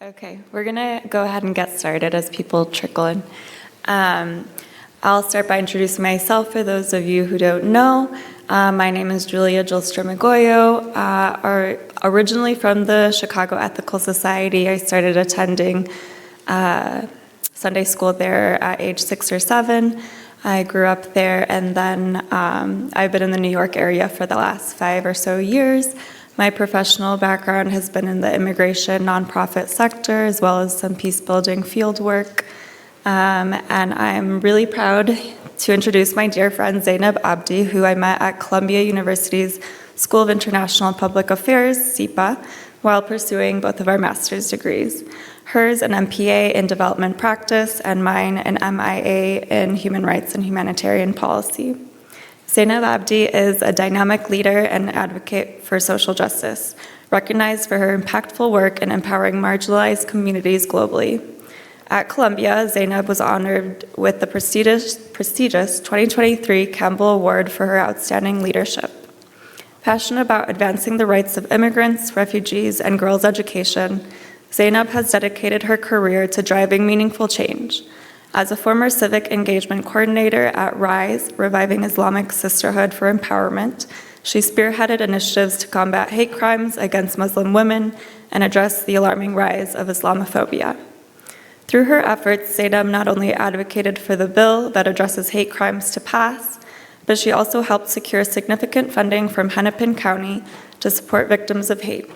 Okay, we're gonna go ahead and get started as people trickle in. I'll start by introducing myself for those of you who don't know. My name is Julstrom-Agoyo. Originally from the Chicago Ethical Society, I started attending Sunday school there at age 6 or 7. I grew up there, and then I've been in the New York area for the last 5 or so years. My professional background has been in the immigration nonprofit sector, as well as some peace-building field work. And I'm really proud to introduce my dear friend Zaynab Abdi, who I met at Columbia University's School of International Public Affairs, SIPA, while pursuing both of our master's degrees. Hers an MPA in Development Practice, and mine an MIA in Human Rights and Humanitarian Policy. Zaynab Abdi is a dynamic leader and advocate for social justice, recognized for her impactful work in empowering marginalized communities globally. At Columbia, Zaynab was honored with the prestigious 2023 Campbell Award for her outstanding leadership. Passionate about advancing the rights of immigrants, refugees, and girls' education, Zaynab has dedicated her career to driving meaningful change. As a former civic engagement coordinator at RISE, Reviving Islamic Sisterhood for Empowerment, she spearheaded initiatives to combat hate crimes against Muslim women and address the alarming rise of Islamophobia. Through her efforts, Zaynab not only advocated for the bill that addresses hate crimes to pass, but she also helped secure significant funding from Hennepin County to support victims of hate.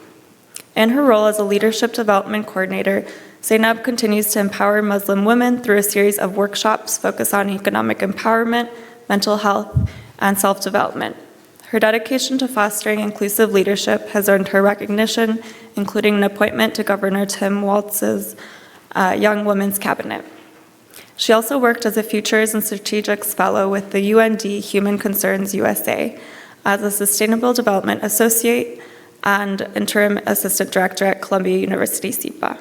In her role as a leadership development coordinator, Zaynab continues to empower Muslim women through a series of workshops focused on economic empowerment, mental health, and self-development. Her dedication to fostering inclusive leadership has earned her recognition, including an appointment to Governor Tim Walz's Young Women's Cabinet. She also worked as a Futures and Strategics Fellow with the UND Human Concerns USA, as a Sustainable Development Associate and Interim Assistant Director at Columbia University SIPA.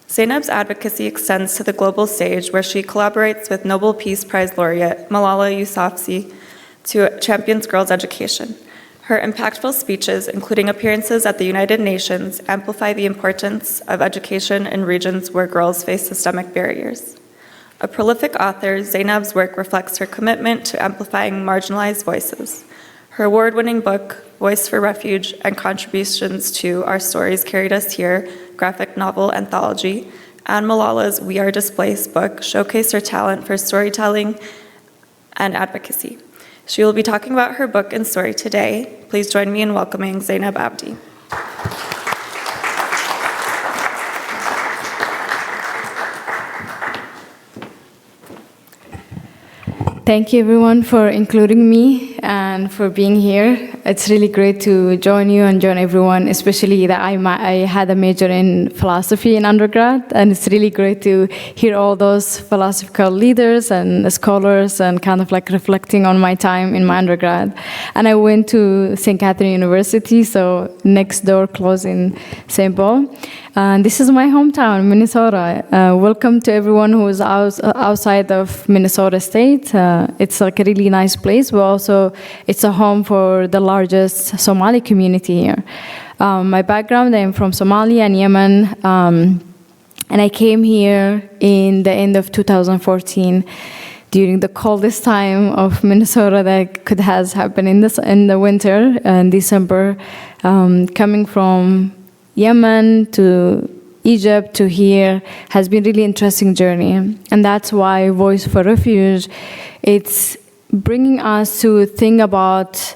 Zaynab's advocacy extends to the global stage, where she collaborates with Nobel Peace Prize laureate Malala Yousafzai to champions girls' education. Her impactful speeches, including appearances at the United Nations, amplify the importance of education in regions where girls face systemic barriers. A prolific author, Zaynab's work reflects her commitment to amplifying marginalized voices. Her award-winning book, Voice for Refuge, and contributions to Our Stories Carried Us Here graphic novel anthology, and Malala's We Are Displaced book showcase her talent for storytelling and advocacy. She will be talking about her book and story today. Please join me in welcoming Zaynab Abdi. Thank you, everyone, for including me and for being here. It's really great to join you and join everyone, especially that I had a major in philosophy in undergrad, and it's really great to hear all those philosophical leaders and scholars and kind of like reflecting on my time in my undergrad. And I went to St. Catherine University, so next door, close in St. Paul. And this is my hometown, Minnesota. Welcome to everyone who is outside of Minnesota State. It's like a really nice place, but also it's a home for the largest Somali community here. My background, I'm from Somalia and Yemen, and I came here in the end of 2014 during the coldest time of Minnesota that could has happened in the winter, in December, coming from Yemen to Egypt to here has been really interesting journey. And that's why Voice for Refuge, it's bringing us to think about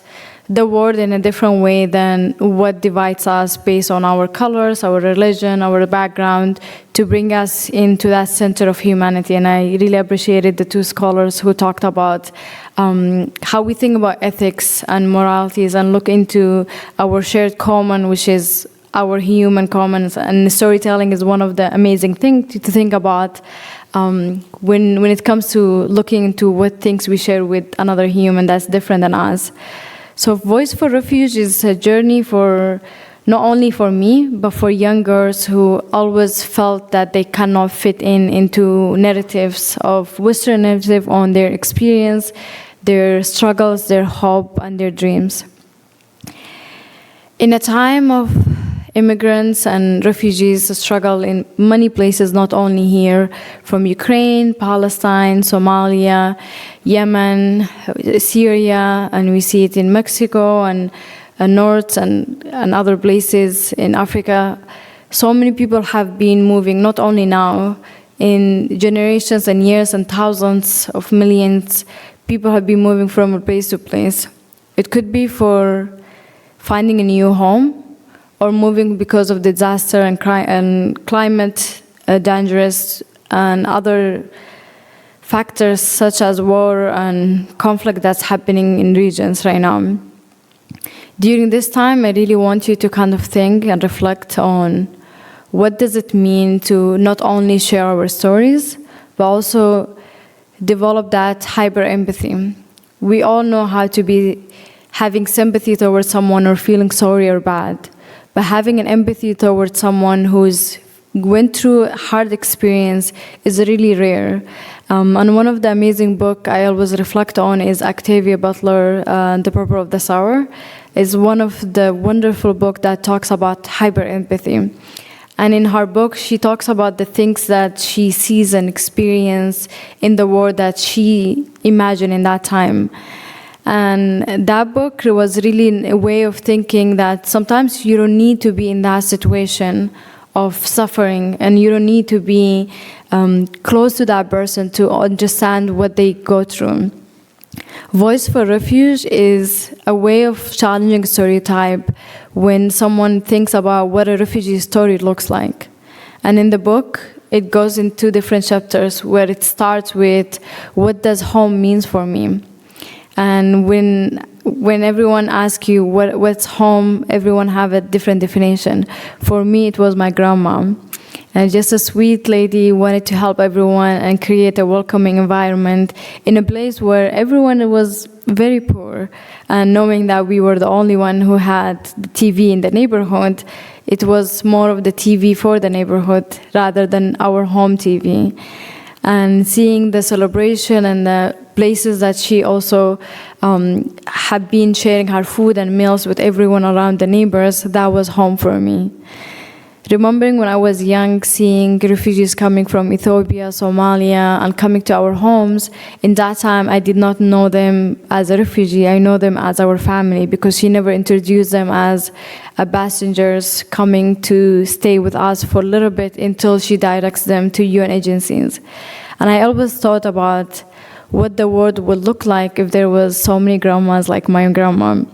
the world in a different way than what divides us based on our colors, our religion, our background, to bring us into that center of humanity. And I really appreciated the two scholars who talked about how we think about ethics and moralities and look into our shared common, which is our human commons. And storytelling is one of the amazing things to think about when it comes to looking into what things we share with another human that's different than us. So Voice for Refuge is a journey for not only for me, but for young girls who always felt that they cannot fit into narratives of Western narrative on their experience, their struggles, their hope, and their dreams. In a time of immigrants and refugees struggle in many places, not only here, from Ukraine, Palestine, Somalia, Yemen, Syria, and we see it in Mexico and North and other places in Africa. So many people have been moving, not only now, in generations and years and thousands of millions, people have been moving from place to place. It could be for finding a new home, or moving because of disaster and climate dangerous and other factors such as war and conflict that's happening in regions right now. During this time, I really want you to kind of think and reflect on what does it mean to not only share our stories, but also develop that hyper empathy. We all know how to be having sympathy towards someone or feeling sorry or bad, but having an empathy towards someone who's went through a hard experience is really rare. And one of the amazing books I always reflect on is Octavia Butler, The Purple of the Sour. It's one of the wonderful books that talks about hyper empathy. And in her book, she talks about the things that she sees and experiences in the world that she imagined in that time. And that book was really a way of thinking that sometimes you don't need to be in that situation of suffering, and you don't need to be close to that person to understand what they go through. Voice for Refuge is a way of challenging stereotype when someone thinks about what a refugee story looks like. And in the book, it goes in 2 different chapters where it starts with what does home means for me. And when everyone asks you what's home, everyone have a different definition. For me, it was my grandma. And just a sweet lady wanted to help everyone and create a welcoming environment in a place where everyone was very poor. And knowing that we were the only one who had the TV in the neighborhood, it was more of the TV for the neighborhood rather than our home TV. And seeing the celebration and the places that she also had been sharing her food and meals with everyone around the neighbors, that was home for me. Remembering when I was young, seeing refugees coming from Ethiopia, Somalia, and coming to our homes, in that time I did not know them as a refugee. I know them as our family because she never introduced them as passengers coming to stay with us for a little bit until she directs them to UN agencies. And I always thought about what the world would look like if there was so many grandmas like my grandma.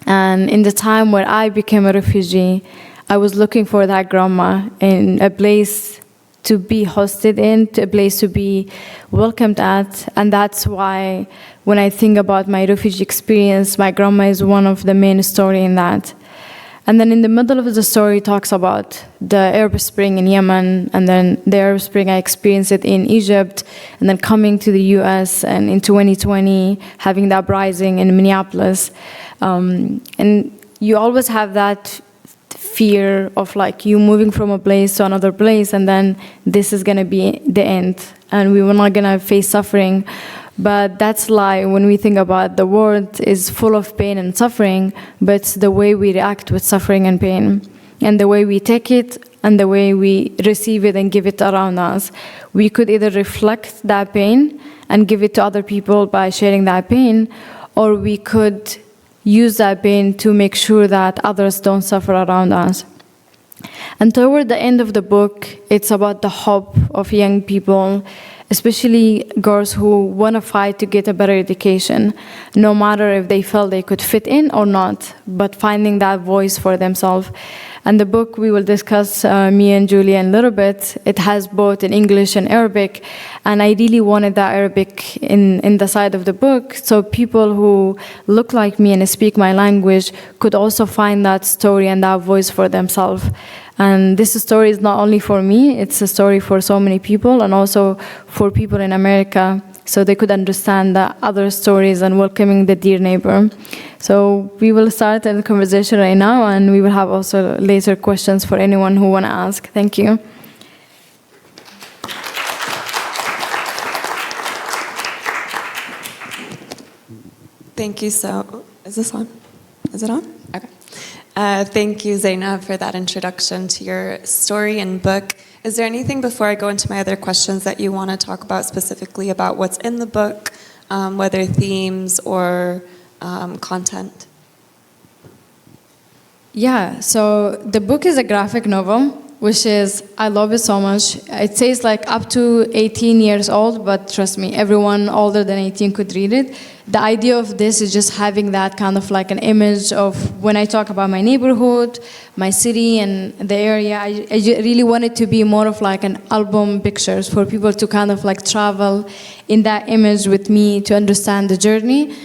And in the time where I became a refugee, I was looking for that grandma in a place to be hosted in, a place to be welcomed at. And that's why when I think about my refugee experience, my grandma is one of the main story in that. And then in the middle of the story talks about the Arab Spring in Yemen, and then the Arab Spring I experienced it in Egypt, and then coming to the US, and in 2020 having the uprising in Minneapolis. And you always have that fear of like you moving from a place to another place, and then this is gonna be the end, and we were not gonna face suffering. But that's lie. When we think about the world is full of pain and suffering, but it's the way we react with suffering and pain, and the way we take it, and the way we receive it and give it around us. We could either reflect that pain and give it to other people by sharing that pain, or we could use that pain to make sure that others don't suffer around us. And toward the end of the book, it's about the hope of young people, especially girls who want to fight to get a better education, no matter if they felt they could fit in or not, but finding that voice for themselves. And the book we will discuss, me and Julia, in a little bit, it has both in English and Arabic, and I really wanted that Arabic in the side of the book, so people who look like me and speak my language could also find that story and that voice for themselves. And this story is not only for me, it's a story for so many people, and also for people in America, so they could understand the other stories and welcoming the dear neighbor. So we will start the conversation right now, and we will have also later questions for anyone who want to ask. Thank you. Thank you. So, is this on? Is it on? Okay. Thank you, Zaynab, for that introduction to your story and book. Is there anything before I go into my other questions that you want to talk about specifically about what's in the book, whether themes or content? Yeah, so the book is a graphic novel, which is, I love it so much. It says like up to 18 years old, but trust me, everyone older than 18 could read it. The idea of this is just having that kind of like an image of when I talk about my neighborhood, my city, and the area. I really want it to be more of like an album pictures for people to kind of like travel in that image with me to understand the journey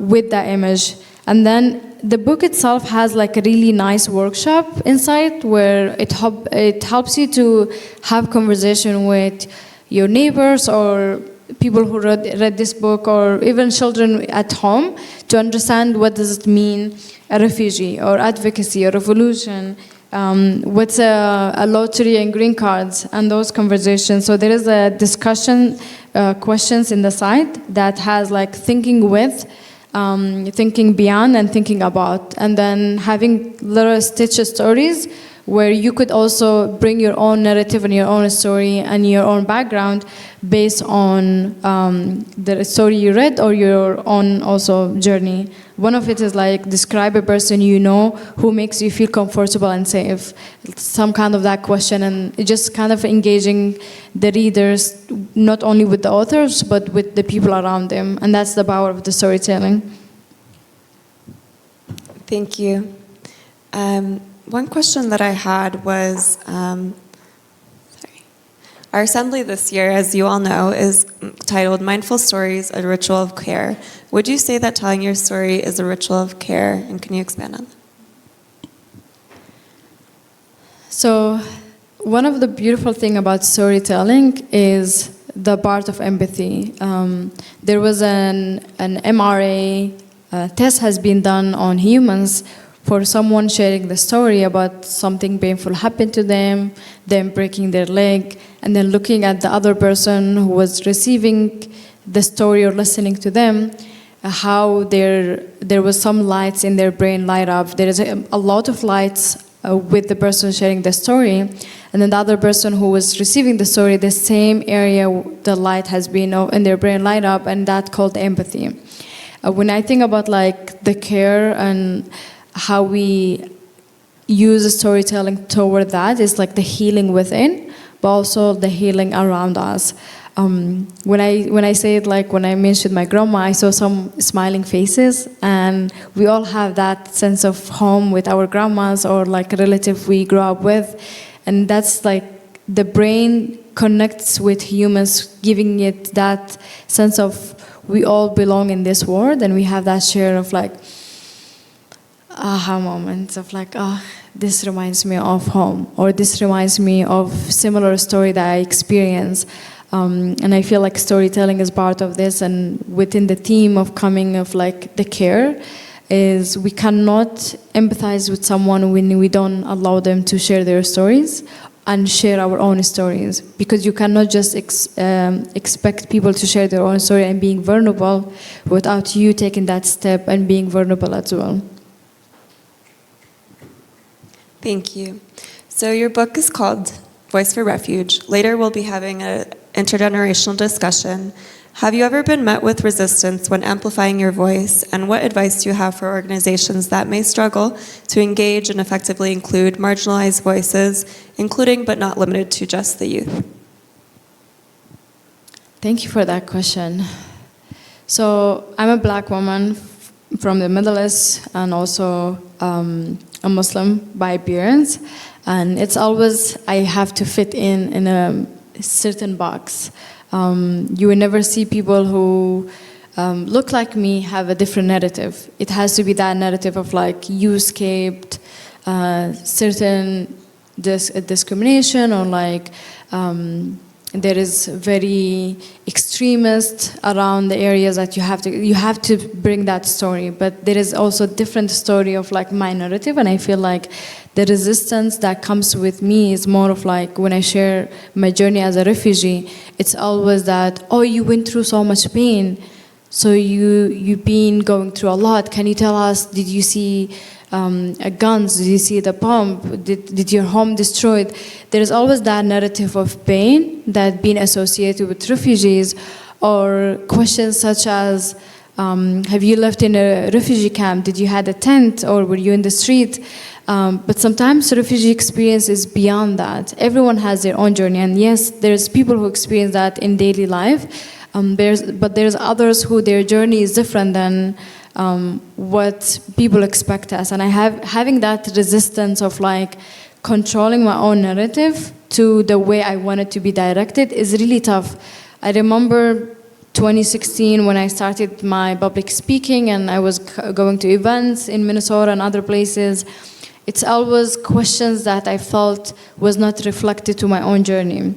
with that image. And then the book itself has like a really nice workshop inside where it helps you to have conversation with your neighbors or people who read this book or even children at home to understand what does it mean, a refugee or advocacy or revolution, what's a lottery and green cards and those conversations. So there is a discussion questions in the site that has like thinking with, thinking beyond and thinking about, and then having little stitch stories where you could also bring your own narrative and your own story and your own background based on the story you read or your own also journey. One of it is like describe a person you know who makes you feel comfortable and safe. Some kind of that question, and just kind of engaging the readers not only with the authors but with the people around them, and that's the power of the storytelling. Thank you. One question that I had was, our assembly this year, as you all know, is titled Mindful Stories, A Ritual of Care. Would you say that telling your story is a ritual of care, and can you expand on that? So, one of the beautiful things about storytelling is the part of empathy. There was an MRA test has been done on humans for someone sharing the story about something painful happened to them breaking their leg, and then looking at the other person who was receiving the story or listening to them, how there was some lights in their brain light up. There is a lot of lights with the person sharing the story, and then the other person who was receiving the story, the same area the light has been in their brain light up, and that's called empathy. When I think about like the care and how we use storytelling toward that, is like the healing within, but also the healing around us. When I say it, like when I mentioned my grandma, I saw some smiling faces, and we all have that sense of home with our grandmas or like a relative we grew up with, and that's like the brain connects with humans, giving it that sense of we all belong in this world, and we have that share of like aha moments of like, oh, this reminds me of home, or this reminds me of similar story that I experienced. And I feel like storytelling is part of this, and within the theme of coming of like the care is we cannot empathize with someone when we don't allow them to share their stories and share our own stories, because you cannot just expect people to share their own story and being vulnerable without you taking that step and being vulnerable as well. Thank you. So your book is called Voice for Refuge. Later we'll be having an intergenerational discussion. Have you ever been met with resistance when amplifying your voice, and what advice do you have for organizations that may struggle to engage and effectively include marginalized voices, including but not limited to just the youth? Thank you for that question. So I'm a Black woman from the Middle East, and also a Muslim by appearance, and it's always I have to fit in a certain box. You will never see people who look like me have a different narrative. It has to be that narrative of like you escaped certain discrimination, or like there is very extremist around the areas that you have to bring that story. But there is also different story of like my narrative, and I feel like the resistance that comes with me is more of like when I share my journey as a refugee, it's always that, oh, you went through so much pain, So you've been going through a lot. Can you tell us, did you see guns? Did you see the bomb? Did your home destroyed? There's always that narrative of pain that being associated with refugees, or questions such as, have you lived in a refugee camp? Did you had a tent, or were you in the street? But sometimes the refugee experience is beyond that. Everyone has their own journey, and yes, there's people who experience that in daily life. But there's others who their journey is different than what people expect us. And having that resistance of like controlling my own narrative to the way I want it to be directed is really tough. I remember 2016 when I started my public speaking and I was going to events in Minnesota and other places. It's always questions that I felt was not reflected to my own journey.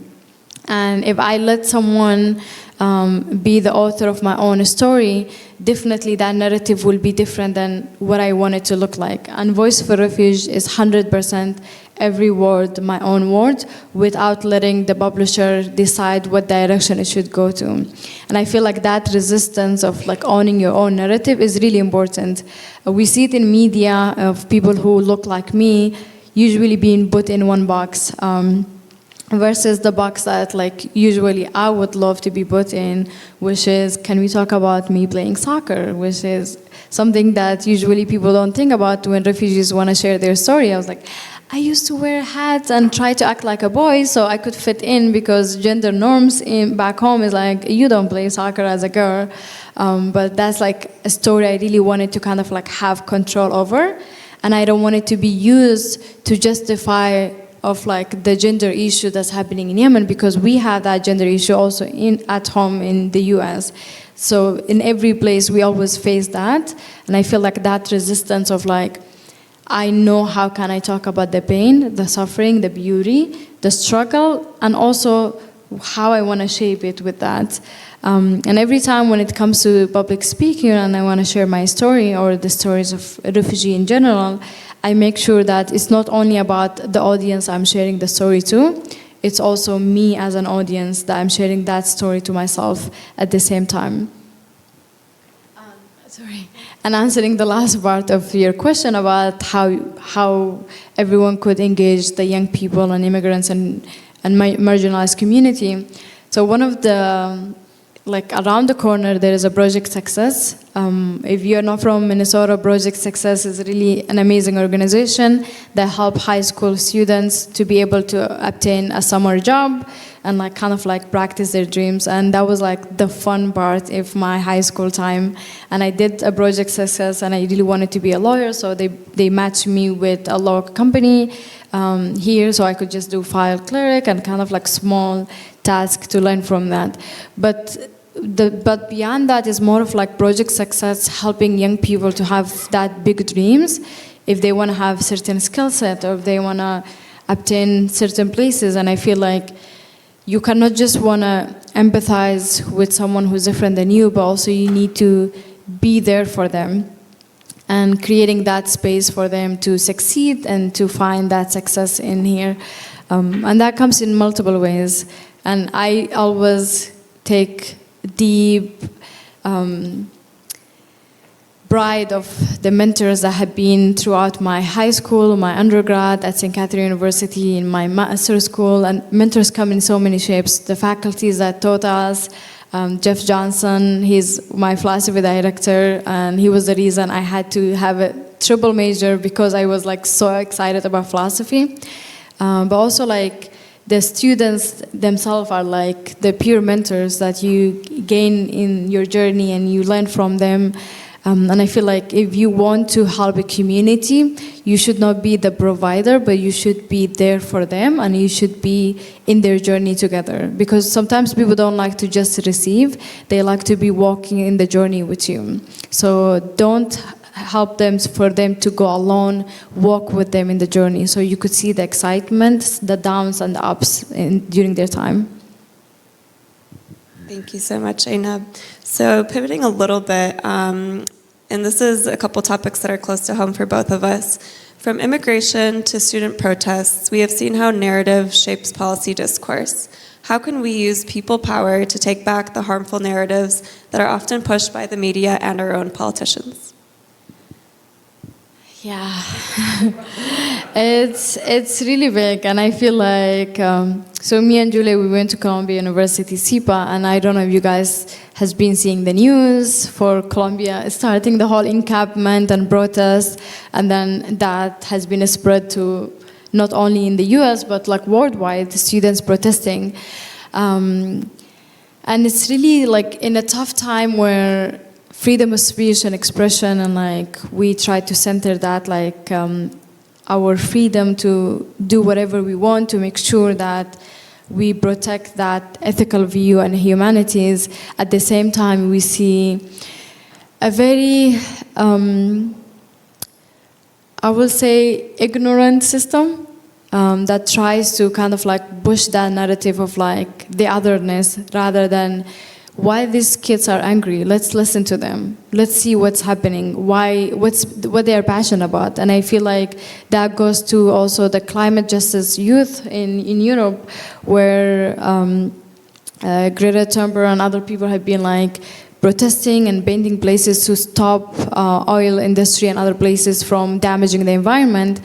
And if I let someone be the author of my own story, definitely that narrative will be different than what I want it to look like. And Voice for Refuge is 100% every word my own word, without letting the publisher decide what direction it should go to. And I feel like that resistance of like owning your own narrative is really important. We see it in media of people who look like me usually being put in one box. Versus the box that like usually I would love to be put in, which is, can we talk about me playing soccer, which is something that usually people don't think about when refugees want to share their story. I was like, I used to wear hats and try to act like a boy so I could fit in, because gender norms back home is like, you don't play soccer as a girl. But that's like a story I really wanted to kind of like have control over, and I don't want it to be used to justify of like the gender issue that's happening in Yemen, because we have that gender issue also at home in the US. So in every place we always face that, and I feel like that resistance of like, I know how can I talk about the pain, the suffering, the beauty, the struggle, and also how I want to shape it with that. And every time when it comes to public speaking and I want to share my story or the stories of a refugee in general, I make sure that it's not only about the audience I'm sharing the story to, it's also me as an audience that I'm sharing that story to myself at the same time. And answering the last part of your question about how everyone could engage the young people and immigrants and marginalized community. So one of the, like around the corner, there is a Project Success. If you're not from Minnesota, Project Success is really an amazing organization that help high school students to be able to obtain a summer job and like kind of like practice their dreams. And that was like the fun part of my high school time. And I did a Project Success and I really wanted to be a lawyer, so they matched me with a law company here, so I could just do file clerk and kind of like small task to learn from that. But beyond that is more of like Project Success, helping young people to have that big dreams if they want to have certain skill set or if they want to obtain certain places. And I feel like you cannot just want to empathize with someone who's different than you, but also you need to be there for them and creating that space for them to succeed and to find that success in here. And that comes in multiple ways. And I always take deep pride of the mentors that have been throughout my high school, my undergrad at St. Catherine University, in my master's school, and mentors come in so many shapes. The faculties that taught us, Jeff Johnson, he's my philosophy director, and he was the reason I had to have a triple major because I was like so excited about philosophy. But also like the students themselves are like the peer mentors that you gain in your journey and you learn from them. And I feel like if you want to help a community, you should not be the provider, but you should be there for them and you should be in their journey together. Because sometimes people don't like to just receive, they like to be walking in the journey with you. So don't help them for them to go alone, walk with them in the journey. So you could see the excitement, the downs and the ups during their time. Thank you so much, Zaynab. So pivoting a little bit, and this is a couple topics that are close to home for both of us. From immigration to student protests, we have seen how narrative shapes policy discourse. how can we use people power to take back the harmful narratives that are often pushed by the media and our own politicians? Yeah, it's really big, and I feel like so me and Julia, we went to Columbia University SIPA, and I don't know if you guys has been seeing the news for Columbia starting the whole encampment and protest, and then that has been spread to not only in the U.S. but like worldwide, students protesting, and it's really like in a tough time where freedom of speech and expression, and like we try to center that like our freedom to do whatever we want, to make sure that we protect that ethical view and humanities. At the same time, we see a very I will say ignorant system that tries to kind of like push that narrative of like the otherness, rather than why these kids are angry. Let's listen to them. Let's see what's happening. What they are passionate about. And I feel like that goes to also the climate justice youth in Europe, where Greta Thunberg and other people have been like protesting and painting places to stop oil industry and other places from damaging the environment.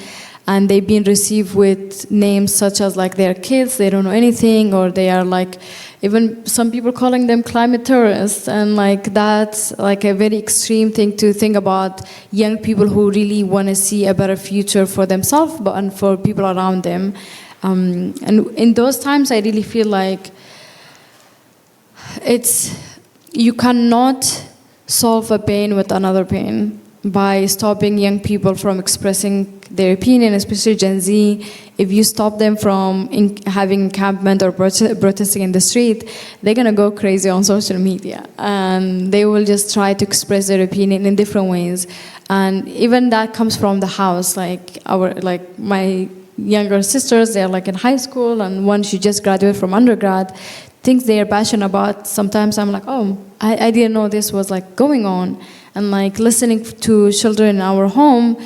And they've been received with names such as like they're kids, they don't know anything, or they are like, even some people calling them climate terrorists. And like that's like a very extreme thing to think about young people who really want to see a better future for themselves and for people around them. And in those times, I really feel like you cannot solve a pain with another pain by stopping young people from expressing their opinion, especially Gen Z. If you stop them from having encampment or protesting in the street, they're gonna go crazy on social media, and they will just try to express their opinion in different ways. And even that comes from the house. Like my younger sisters, they're like in high school, and one she just graduated from undergrad. Things they are passionate about. Sometimes I'm like, oh, I didn't know this was like going on. And like listening to children in our home,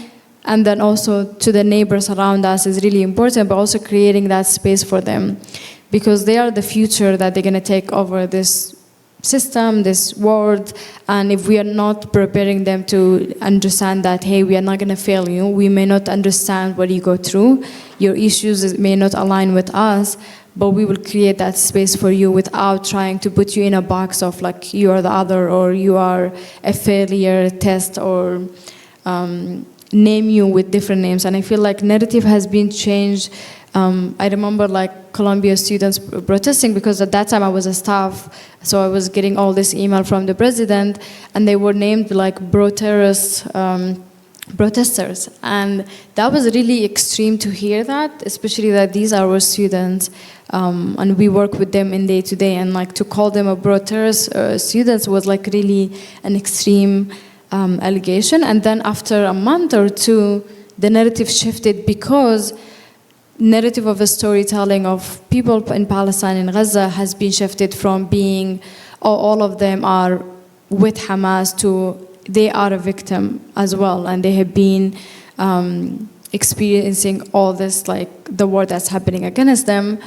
and then also to the neighbors around us is really important, but also creating that space for them, because they are the future that they're going to take over this system, this world. And if we are not preparing them to understand that, hey, we are not going to fail you, we may not understand what you go through, your issues may not align with us, but we will create that space for you without trying to put you in a box of like you are the other, or you are a failure test, or name you with different names. And I feel like narrative has been changed. I remember like Columbia students protesting, because at that time I was a staff, so I was getting all this email from the president, and they were named like pro-terrorist protesters. And that was really extreme to hear that, especially that these are our students, and we work with them in day to day, and like to call them a pro-terrorist students was like really an extreme allegation. And then after a month or two, the narrative shifted, because narrative of the storytelling of people in Palestine and Gaza has been shifted from being, oh, all of them are with Hamas, to they are a victim as well, and they have been experiencing all this, like the war that's happening against them.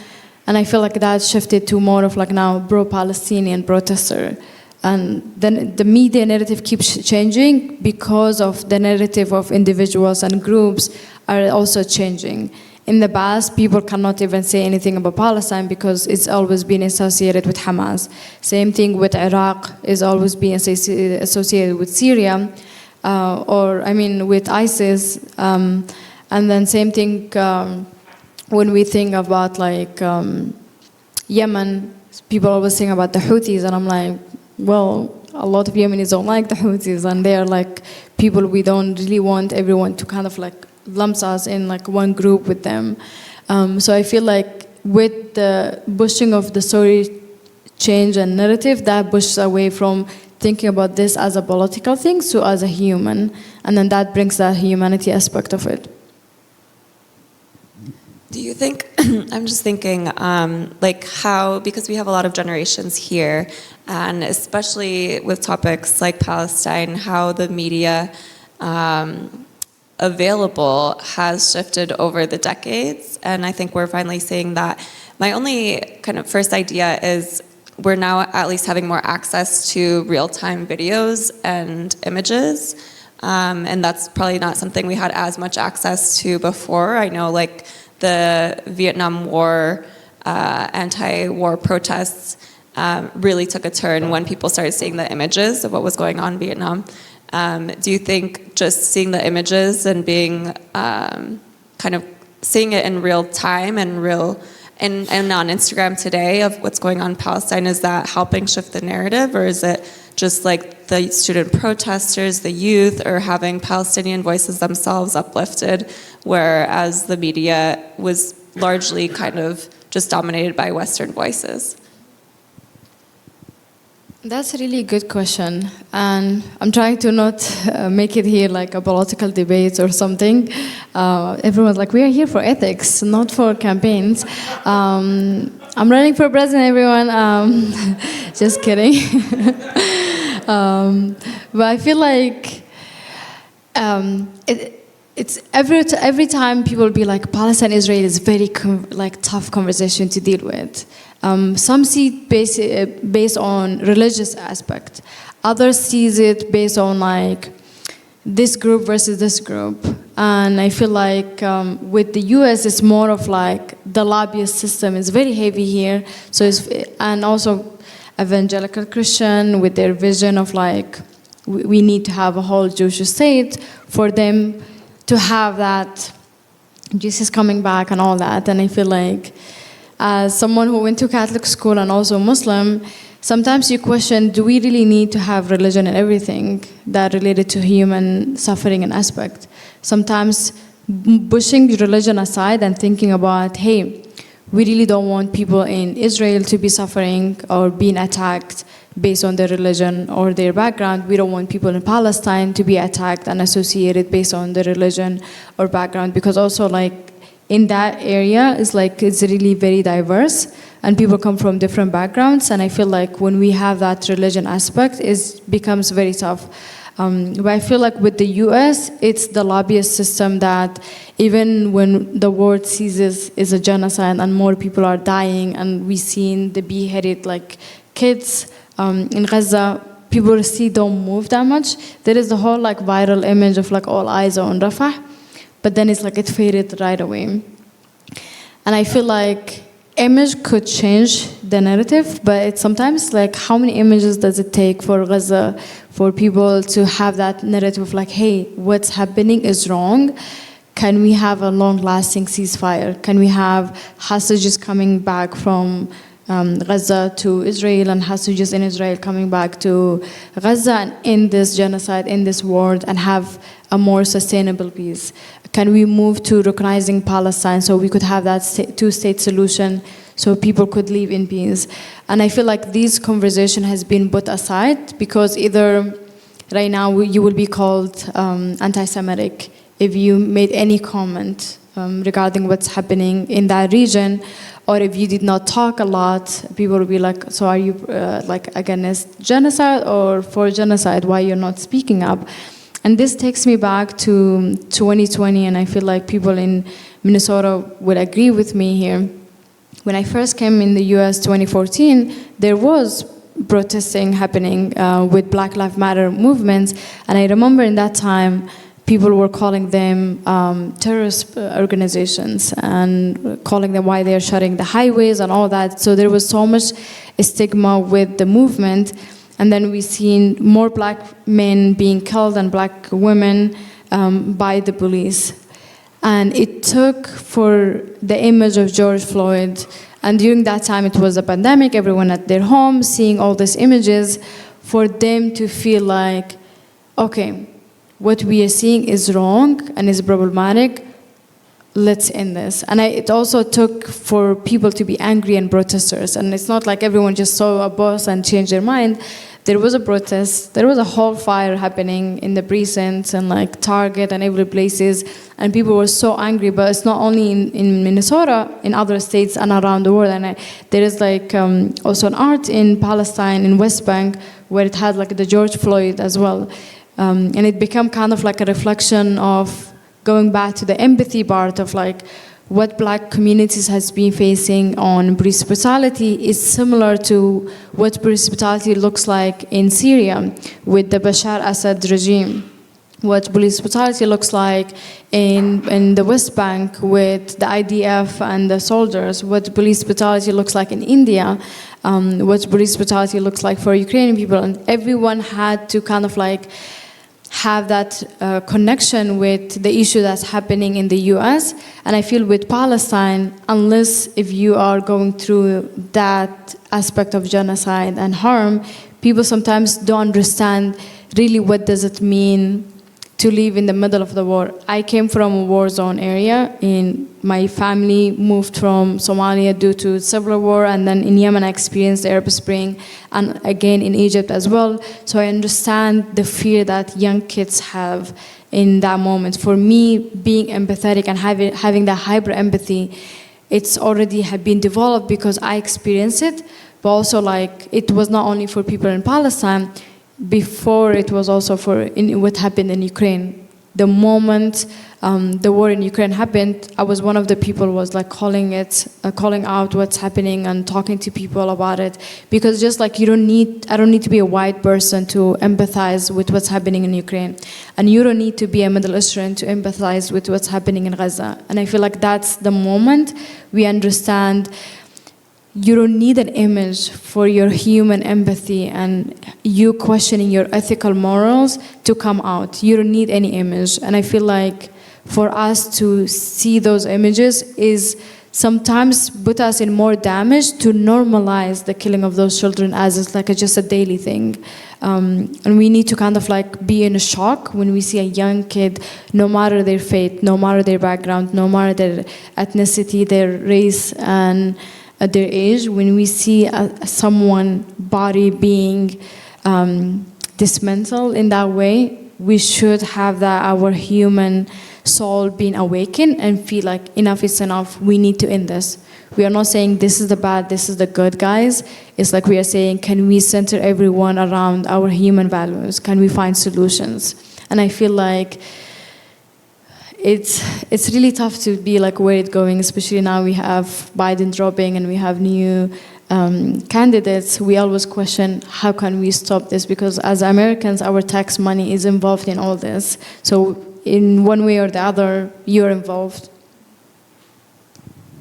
And I feel like that shifted to more of like now pro-Palestinian protester. And then the media narrative keeps changing, because of the narrative of individuals and groups are also changing. In the past, people cannot even say anything about Palestine because it's always been associated with Hamas. Same thing with Iraq, is always being associated with Syria, with ISIS. And then same thing when we think about like Yemen, people always think about the Houthis, and I'm like, well, a lot of Yemenis don't like the Houthis, and they are like people we don't really want everyone to kind of like lumps us in like one group with them. So I feel like with the pushing of the story change and narrative, that pushes away from thinking about this as a political thing to as a human, and then that brings that humanity aspect of it. Do you think, I'm just thinking, like how, because we have a lot of generations here, and especially with topics like Palestine, how the media available has shifted over the decades. And I think we're finally seeing that My only kind of first idea is we're now at least having more access to real-time videos and images, and that's probably not something we had as much access to before. I know like the Vietnam War, anti-war protests really took a turn when people started seeing the images of what was going on in Vietnam. Do you think just seeing the images and being kind of seeing it in real time and on Instagram today of what's going on in Palestine, is that helping shift the narrative, or is it just like the student protesters, the youth, or having Palestinian voices themselves uplifted, whereas the media was largely kind of just dominated by Western voices? That's a really good question, and I'm trying to not make it here like a political debate or something. Everyone's like, we are here for ethics, not for campaigns. I'm running for president, everyone. Just kidding. But I feel like it's every time people be like, Palestine, Israel is very tough conversation to deal with. Some see it based on religious aspect. Others sees it based on like this group versus this group. And I feel like with the US, it's more of like the lobbyist system is very heavy here. So and also evangelical Christian with their vision of like, we need to have a whole Jewish state for them to have that Jesus coming back and all that. And I feel like as someone who went to Catholic school and also Muslim, sometimes you question, do we really need to have religion and everything that related to human suffering and aspect? Sometimes pushing religion aside and thinking about, hey, we really don't want people in Israel to be suffering or being attacked based on their religion or their background. We don't want people in Palestine to be attacked and associated based on their religion or background, because also like in that area is like it's really very diverse and people come from different backgrounds, and I feel like when we have that religion aspect it becomes very tough. But I feel like with the US it's the lobbyist system that even when the world seizes is a genocide and more people are dying and we've seen the beheaded like kids in Gaza, people still don't move that much. There is the whole like viral image of like all eyes are on Rafah, but then it's like it faded right away. And I feel like image could change the narrative, but it's sometimes like how many images does it take for Gaza, for people to have that narrative of like, hey, what's happening is wrong. Can we have a long-lasting ceasefire? Can we have hostages coming back from Gaza to Israel and hostages in Israel coming back to Gaza and end this genocide, in this war, and have a more sustainable peace? Can we move to recognizing Palestine so we could have that two-state solution so people could live in peace? And I feel like this conversation has been put aside because either right now you will be called anti-Semitic if you made any comment regarding what's happening in that region, or if you did not talk a lot, people will be like, so are you like against genocide or for genocide? Why you're not speaking up? And this takes me back to 2020, and I feel like people in Minnesota would agree with me here. When I first came in the US 2014, there was protesting happening with Black Lives Matter movements, and I remember in that time, people were calling them terrorist organizations and calling them why they're shutting the highways and all that. So there was so much stigma with the movement. And then we've seen more black men being killed and black women by the police. And it took for the image of George Floyd, and during that time it was a pandemic, everyone at their home seeing all these images, for them to feel like, okay, what we are seeing is wrong and is problematic, let's end this. And it also took for people to be angry and protesters. And it's not like everyone just saw a bus and changed their mind. There was a protest, there was a whole fire happening in the precincts and like Target and every places, and people were so angry. But it's not only in Minnesota, in other states and around the world. And there is like also an art in Palestine, in West Bank, where it had like the George Floyd as well. And it became kind of like a reflection of going back to the empathy part of like, what black communities has been facing on police brutality is similar to what police brutality looks like in Syria with the Bashar Assad regime. What police brutality looks like in the West Bank with the IDF and the soldiers, what police brutality looks like in India, what police brutality looks like for Ukrainian people, and everyone had to kind of like have that connection with the issue that's happening in the US. And I feel with Palestine, unless if you are going through that aspect of genocide and harm, people sometimes don't understand really what does it mean to live in the middle of the war. I came from a war zone area. My family moved from Somalia due to civil war, and then in Yemen I experienced the Arab Spring, and again in Egypt as well. So I understand the fear that young kids have in that moment. For me, being empathetic and having that hyper empathy, it's already had been developed because I experienced it, but also like it was not only for people in Palestine. Before it was also for what happened in Ukraine. The moment the war in Ukraine happened, I was one of the people who was like calling out what's happening and talking to people about it, because just like I don't need to be a white person to empathize with what's happening in Ukraine, and you don't need to be a Middle Eastern to empathize with what's happening in Gaza. And I feel like that's the moment we understand. You don't need an image for your human empathy and you questioning your ethical morals to come out. You don't need any image. And I feel like for us to see those images is sometimes put us in more damage to normalize the killing of those children as it's like just a daily thing. And we need to kind of like be in a shock when we see a young kid, no matter their faith, no matter their background, no matter their ethnicity, their race, and at their age, when we see someone body being dismantled in that way, we should have that our human soul being awakened and feel like enough is enough. We need to end this. We are not saying this is the bad, this is the good, guys. It's like we are saying, can we center everyone around our human values? Can we find solutions? And I feel like it's really tough to be like where it's going, especially now we have Biden dropping and we have new candidates. We always question how can we stop this, because as Americans our tax money is involved in all this. So in one way or the other you're involved.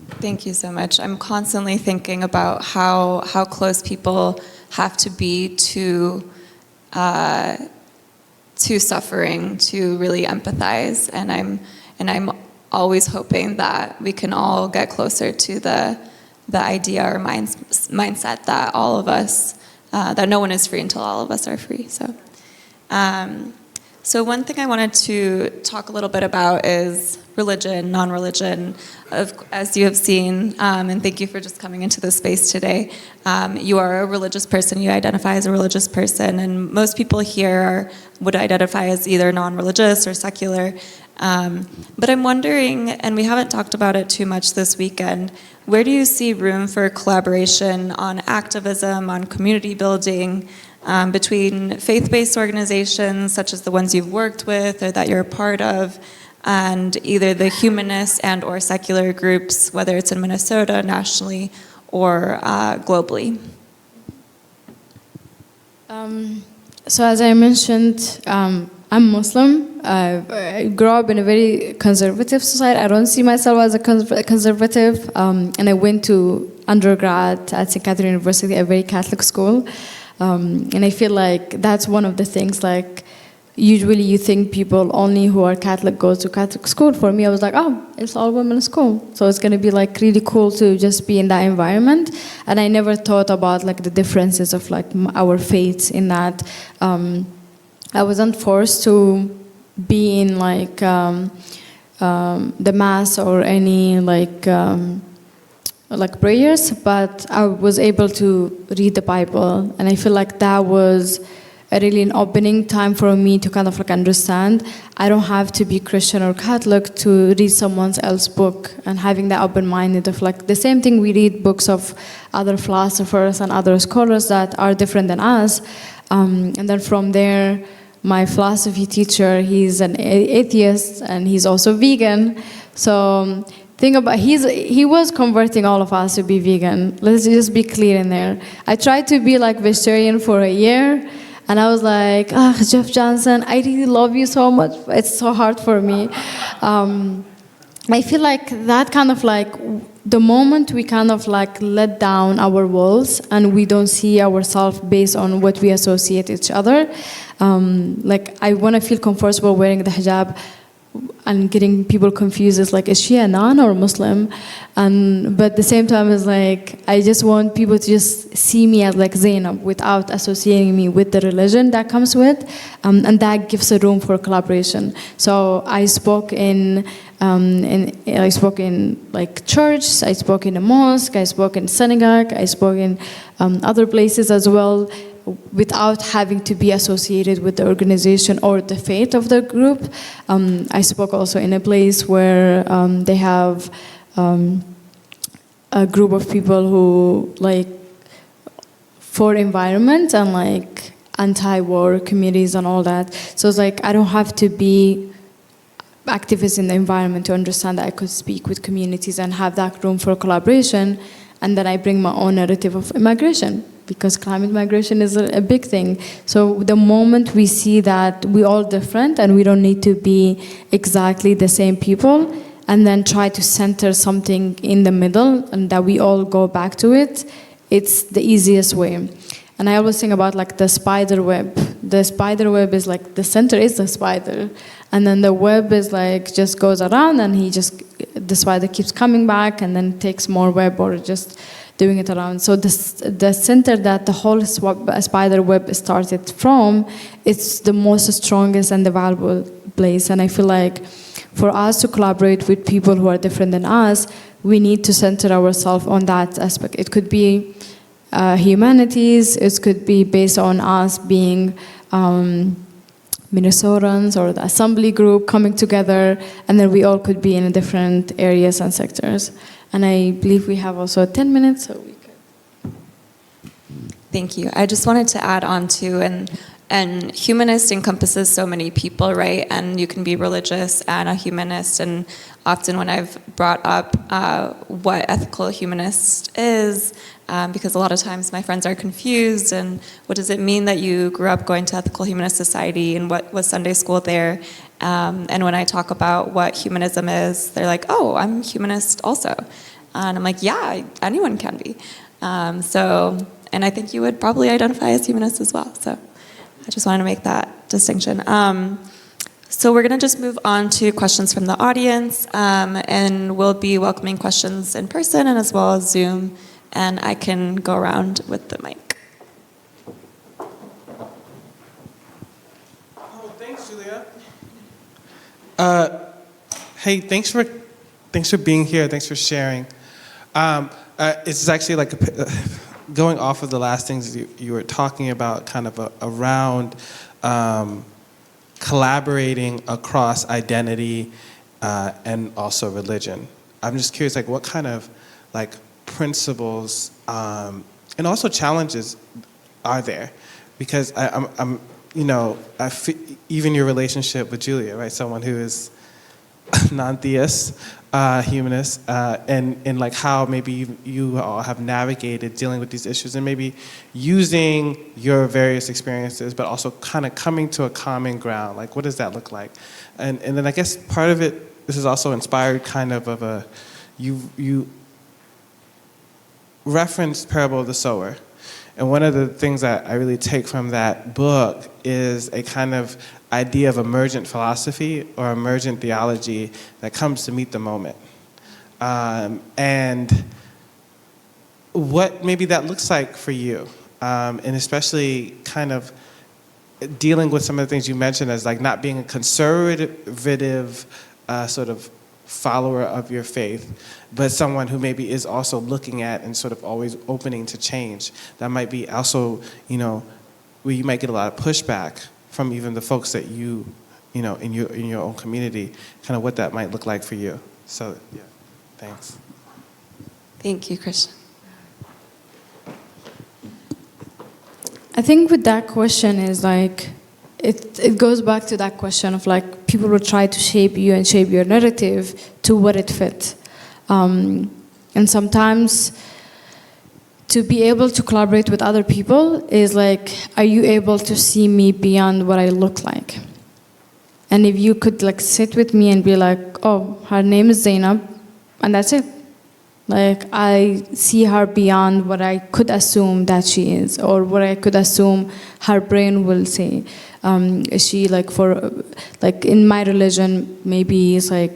Thank you so much. I'm constantly thinking about how close people have to be to suffering to really empathize, and I'm always hoping that we can all get closer to the idea or mindset that all of us, that no one is free until all of us are free. So one thing I wanted to talk a little bit about is religion, non-religion. As you have seen, and thank you for just coming into this space today, you are a religious person, you identify as a religious person, and most people here would identify as either non-religious or secular. But I'm wondering, and we haven't talked about it too much this weekend, where do you see room for collaboration on activism, on community building, between faith-based organizations such as the ones you've worked with or that you're a part of, and either the humanist and or secular groups, whether it's in Minnesota, nationally, or globally? So as I mentioned, I'm Muslim. I grew up in a very conservative society. I don't see myself as a conservative. And I went to undergrad at St. Catherine University, a very Catholic school. And I feel like that's one of the things, like, usually you think people only who are Catholic go to Catholic school. For me, I was like, oh, it's all women's school. So it's going to be like really cool to just be in that environment. And I never thought about like the differences of like our faiths in that. I wasn't forced to be in like the mass or any like prayers, but I was able to read the Bible. And I feel like that was really an opening time for me to kind of like understand I don't have to be Christian or Catholic to read someone else's book, and having that open-minded of like the same thing we read books of other philosophers and other scholars that are different than us. And then from there, my philosophy teacher, he's an atheist and he's also vegan. So think about, he was converting all of us to be vegan. Let's just be clear in there. I tried to be like vegetarian for a year, and I was like, Jeff Johnson, I really love you so much. It's so hard for me. I feel like that kind of like, the moment we kind of like let down our walls and we don't see ourselves based on what we associate each other, like I want to feel comfortable wearing the hijab and getting people confused as like, is she a non or Muslim? But at the same time, it's like, I just want people to just see me as like Zaynab without associating me with the religion that comes with, and that gives a room for collaboration. So I spoke in like church, I spoke in a mosque, I spoke in synagogue, I spoke in other places as well, without having to be associated with the organization or the faith of the group. I spoke also in a place where they have a group of people who like for environment and like anti-war communities and all that. So it's like I don't have to be activist in the environment to understand that I could speak with communities and have that room for collaboration. And then I bring my own narrative of immigration, because climate migration is a big thing. So the moment we see that we're all different and we don't need to be exactly the same people, and then try to center something in the middle and that we all go back to it, it's the easiest way. And I always think about like the spider web. The spider web is like, the center is the spider. And then the web is like, just goes around and the spider keeps coming back and then takes more web or just doing it around. So the center that the whole spider web started from, it's the most strongest and the valuable place. And I feel like for us to collaborate with people who are different than us, we need to center ourselves on that aspect. It could be humanities, it could be based on us being Minnesotans or the assembly group coming together, and then we all could be in different areas and sectors. And I believe we have also 10 minutes, so we could. Thank you. I just wanted to add on to, and humanist encompasses so many people, right? And you can be religious and a humanist. And often when I've brought up what ethical humanist is, because a lot of times my friends are confused, and what does it mean that you grew up going to Ethical Humanist Society, and what was Sunday school there? And when I talk about what humanism is, they're like, oh, I'm humanist also. And I'm like, yeah, anyone can be. And I think you would probably identify as humanist as well. So I just wanted to make that distinction. So we're going to just move on to questions from the audience, and we'll be welcoming questions in person and as well as Zoom, and I can go around with the mic. Oh, thanks, Julia. Hey, thanks for being here. Thanks for sharing. It's actually like going off of the last things you were talking about, kind of around collaborating across identity and also religion. I'm just curious, like, what kind of like principles and also challenges are there? Because I'm even your relationship with Julia, right? Someone who is non-theist, humanist, and like how maybe you all have navigated dealing with these issues, and maybe using your various experiences, but also kind of coming to a common ground. Like, what does that look like? And then I guess part of it, this is also inspired kind of a, you referenced Parable of the Sower. And one of the things that I really take from that book is a kind of idea of emergent philosophy or emergent theology that comes to meet the moment. And what maybe that looks like for you, and especially kind of dealing with some of the things you mentioned as like not being a conservative sort of follower of your faith, but someone who maybe is also looking at and sort of always opening to change. That might be also, where you might get a lot of pushback from even the folks that in your own community, kind of what that might look like for you. So, yeah, thanks. Thank you, Christian. I think with that question is like, it goes back to that question of like, people will try to shape you and shape your narrative to what it fits. And sometimes to be able to collaborate with other people is like, are you able to see me beyond what I look like? And if you could like sit with me and be like, oh, her name is Zaynab, and that's it. Like, I see her beyond what I could assume that she is, or what I could assume her brain will say. Is she like like in my religion, maybe it's like,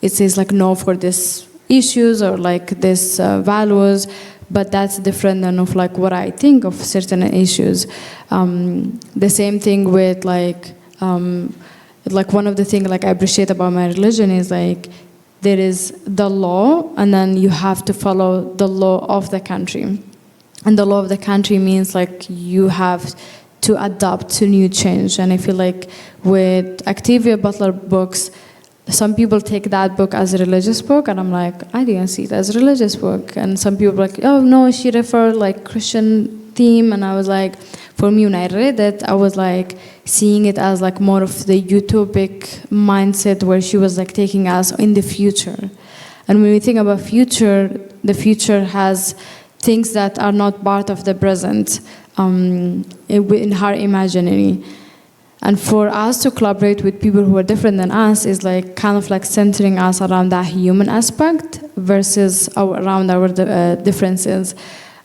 it says like no for this issues or like this values, but that's different than of like what I think of certain issues. The same thing with like one of the things like I appreciate about my religion is like there is the law, and then you have to follow the law of the country. And the law of the country means like you have to adapt to new change. And I feel like with Octavia Butler books, some people take that book as a religious book, and I'm like, I didn't see it as a religious book. And some people are like, oh no, she referred like Christian theme. And I was like, for me, when I read it, I was like seeing it as like more of the utopic mindset where she was like taking us in the future. And when we think about future, the future has things that are not part of the present in her imaginary. And for us to collaborate with people who are different than us is like kind of like centering us around that human aspect versus around our differences.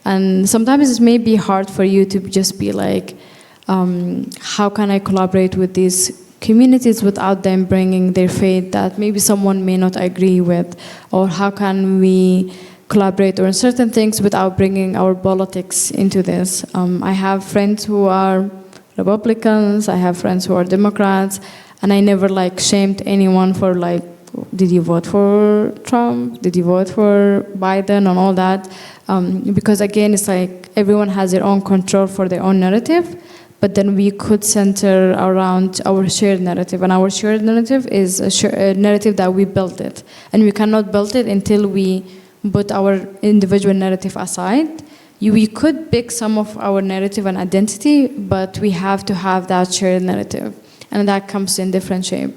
And sometimes it may be hard for you to just be like, how can I collaborate with these communities without them bringing their faith that maybe someone may not agree with? Or how can we collaborate on certain things without bringing our politics into this? I have friends who are Republicans, I have friends who are Democrats, and I never like shamed anyone for like, did you vote for Trump? Did you vote for Biden and all that? Because again, it's like everyone has their own control for their own narrative, but then we could center around our shared narrative. And our shared narrative is a narrative that we built it. And we cannot build it until we put our individual narrative aside. We could pick some of our narrative and identity, but we have to have that shared narrative. And that comes in different shape.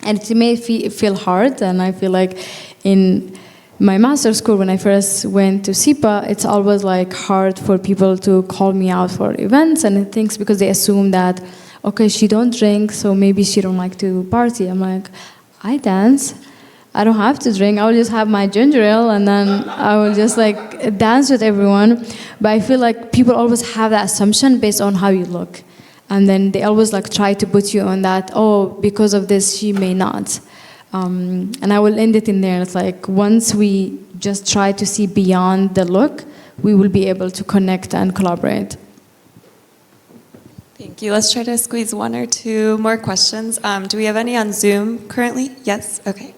And it may feel hard, and I feel like in my master's school, when I first went to SIPA, it's always like hard for people to call me out for events and things because they assume that, okay, she don't drink, so maybe she don't like to party. I'm like, I dance. I don't have to drink. I will just have my ginger ale and then I will just like dance with everyone. But I feel like people always have that assumption based on how you look. And then they always like try to put you on that, oh, because of this, she may not. And I will end it in there. It's like once we just try to see beyond the look, we will be able to connect and collaborate. Thank you. Let's try to squeeze one or two more questions. Do we have any on Zoom currently? Yes? Okay.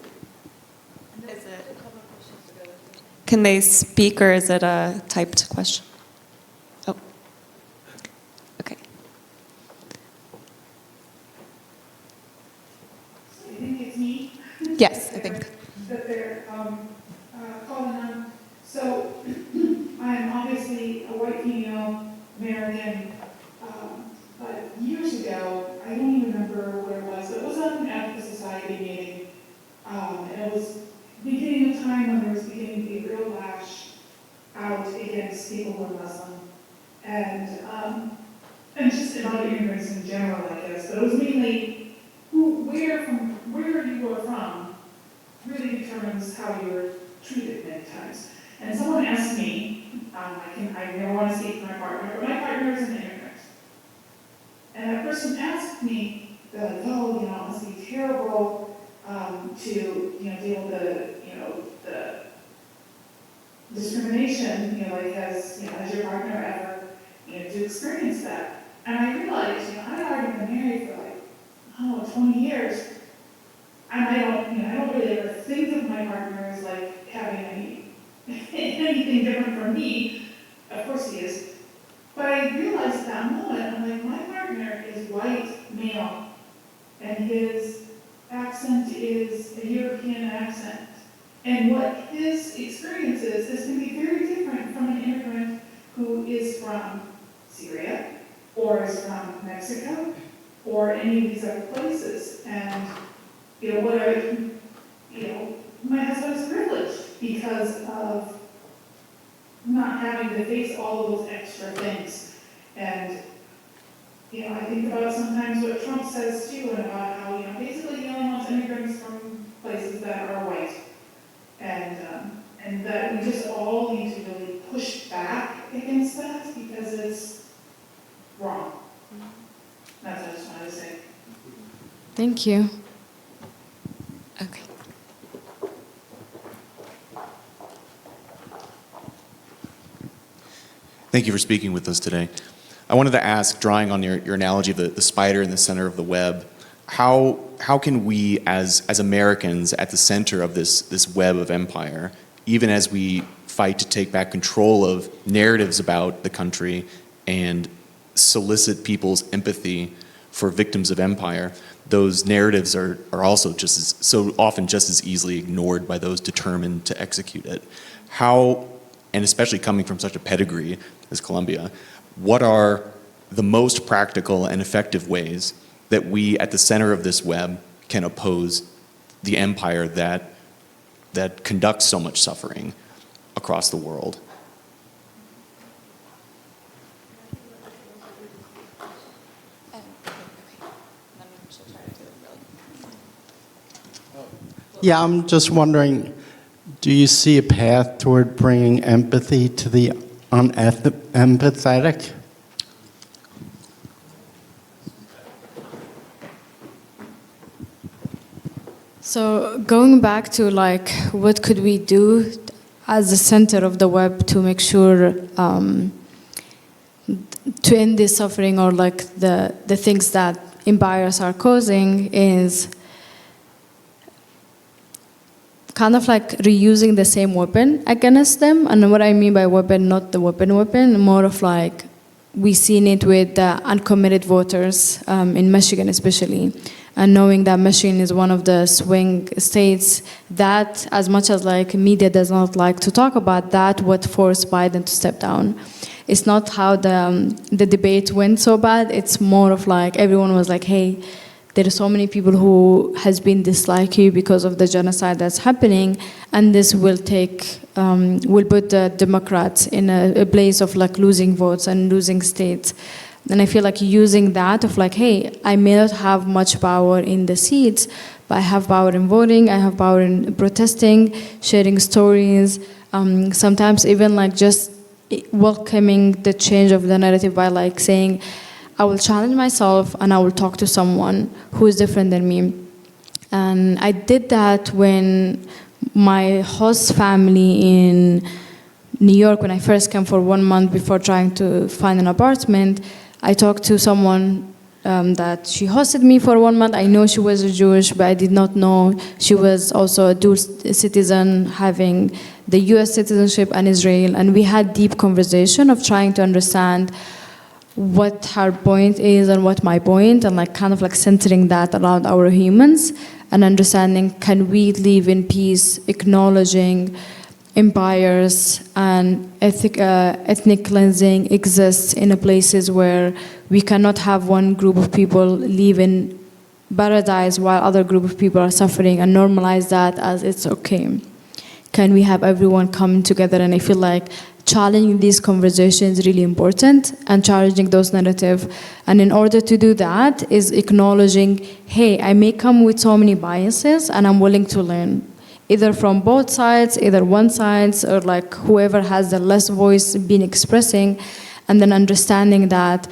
Can they speak, or is it a typed question? Oh. Okay. I think it's me. Yes, I think. That they're calling on. So I'm obviously a white female American, but years ago, I don't even remember where it was. It was on an Africa Society meeting, and it was beginning of time when there was beginning to be a real lash out against people who are Muslim, and just about immigrants in general, I guess. But it was mainly where you were from really determines how you were treated many times. And someone asked me, I never want to speak for my partner, but my partner is an immigrant. And that person asked me, they're like, oh, it must be terrible to deal with the discrimination, like as your partner ever to experience that. And I realized, I'd already been married for like 20 years, and I don't really ever think of my partner as like having anything different from me. Of course he is. But I realized at that moment, I'm like, my partner is white, male, and his accent is a European accent. And what his experience is going to be very different from an immigrant who is from Syria, or is from Mexico, or any of these other places. And, my husband is privileged. because of not having to face all of those extra things. And, you know, I think about sometimes what Trump says too, and about how, you know, basically he only wants immigrants from places that are white. And that we just all need to really push back against that because it's wrong. That's what I just wanted to say. Thank you. Okay. Thank you for speaking with us today. I wanted to ask, drawing on your analogy of the spider in the center of the web, how can we as Americans at the center of this web of empire, even as we fight to take back control of narratives about the country and solicit people's empathy for victims of empire, those narratives are also so often just as easily ignored by those determined to execute it. How, and especially coming from such a pedigree as Colombia, what are the most practical and effective ways that we at the center of this web can oppose the empire that conducts so much suffering across the world? Yeah, I'm just wondering, do you see a path toward bringing empathy to the unempathetic? So going back to like, what could we do as the center of the web to make sure to end this suffering, or like the things that empires are causing, is kind of like reusing the same weapon against them. And what I mean by weapon, not the weapon, more of like, we've seen it with the uncommitted voters in Michigan especially. And knowing that Michigan is one of the swing states that, as much as like media does not like to talk about that, what forced Biden to step down. It's not how the debate went so bad. It's more of like everyone was like, hey, there are so many people who has been dislike you because of the genocide that's happening, and this will put the Democrats in a place of like losing votes and losing states. And I feel like using that of like, hey, I may not have much power in the seats, but I have power in voting, I have power in protesting, sharing stories, sometimes even like just welcoming the change of the narrative by like saying, I will challenge myself and I will talk to someone who is different than me. And I did that when my host family in New York, when I first came for 1 month before trying to find an apartment, I talked to someone that she hosted me for 1 month. I know she was a Jewish, but I did not know she was also a dual citizen, having the US citizenship and Israel. And we had deep conversation of trying to understand what her point is and what my point, and like kind of like centering that around our humans and understanding, can we live in peace, acknowledging empires and ethnic cleansing exists in places where we cannot have one group of people live in paradise while other group of people are suffering, and normalize that as it's okay. Can we have everyone come together? And I feel like challenging these conversations is really important, and challenging those narratives. And in order to do that is acknowledging, hey, I may come with so many biases and I'm willing to learn, either from both sides, either one side, or like whoever has the less voice been expressing, and then understanding that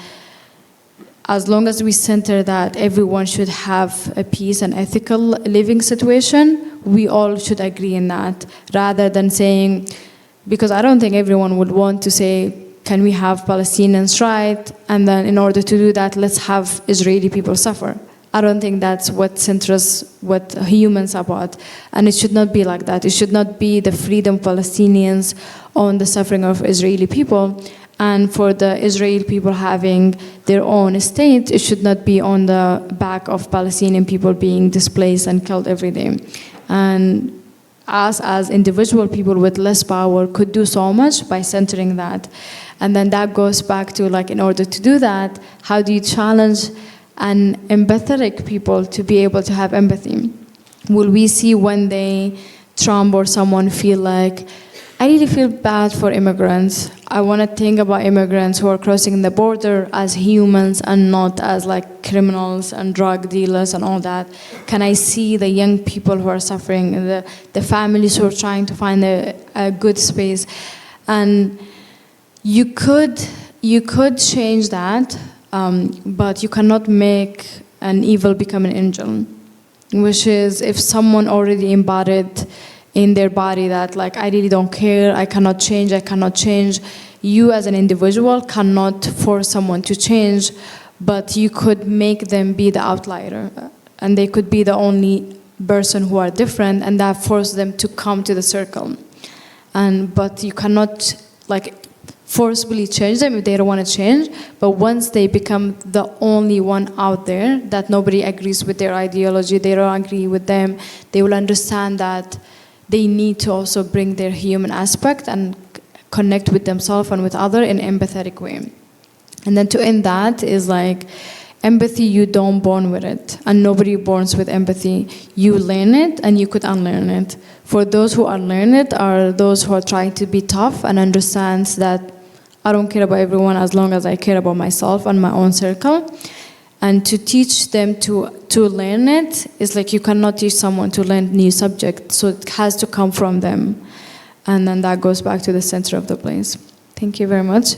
as long as we center that everyone should have a peace and ethical living situation, we all should agree in that, rather than saying, because I don't think everyone would want to say, can we have Palestinians right? And then in order to do that, let's have Israeli people suffer. I don't think that's what centers what humans are about. And it should not be like that. It should not be the freedom of Palestinians on the suffering of Israeli people. And for the Israeli people having their own state, it should not be on the back of Palestinian people being displaced and killed every day. And us as individual people with less power could do so much by centering that. And then that goes back to, like, in order to do that, how do you challenge an empathetic people to be able to have empathy? Will we see when they Trump or someone feel like, I really feel bad for immigrants. I want to think about immigrants who are crossing the border as humans and not as like criminals and drug dealers and all that. Can I see the young people who are suffering, the families who are trying to find a good space? And you could change that, but you cannot make an evil become an angel, which is if someone already embodied in their body that like, I really don't care, I cannot change. You as an individual cannot force someone to change, but you could make them be the outlier. And they could be the only person who are different, and that forces them to come to the circle. But you cannot like forcibly change them if they don't want to change. But once they become the only one out there, that nobody agrees with their ideology, they don't agree with them, they will understand that they need to also bring their human aspect and connect with themselves and with others in an empathetic way. And then to end that is like, empathy, you don't born with it, and nobody borns with empathy. You learn it, and you could unlearn it. For those who unlearn it are those who are trying to be tough and understands that I don't care about everyone as long as I care about myself and my own circle. And to teach them to learn it is like you cannot teach someone to learn new subject, so it has to come from them. And then that goes back to the center of the place. Thank you very much.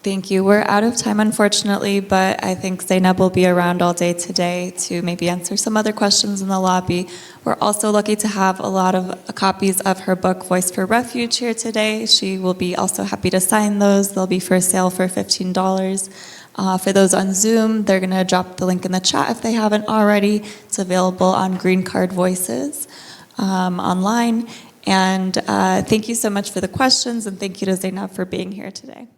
Thank you. We're out of time, unfortunately, but I think Zaynab will be around all day today to maybe answer some other questions in the lobby. We're also lucky to have a lot of copies of her book, Voice for Refuge, here today. She will be also happy to sign those. They'll be for sale for $15. For those on Zoom, they're going to drop the link in the chat if they haven't already. It's available on Green Card Voices online. And thank you so much for the questions, and thank you to Zaynab for being here today.